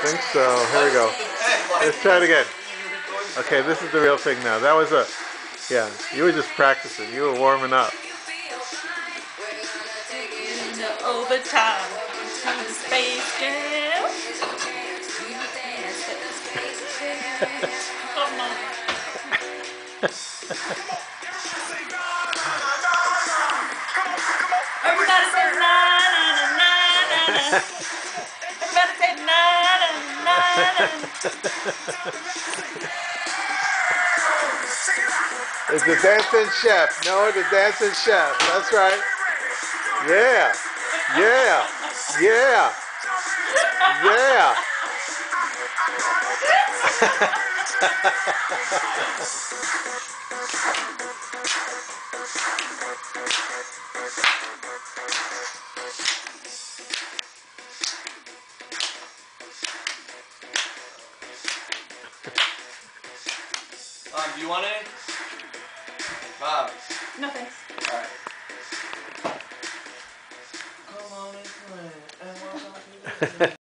think so. Here we go. Let's try it again. Okay, this is the real thing now. That was a, yeah, you were just practicing. You were warming up. Overtime to the Space Jam. Come on. Everybody say na na na na na na. Everybody say na na na na. It's the dancing chef. No, the dancing chef. That's right. Yeah. Yeah. Yeah. Yeah. Do you want any? Mom. No thanks. Alright. Come on and play. And we'll talk to you.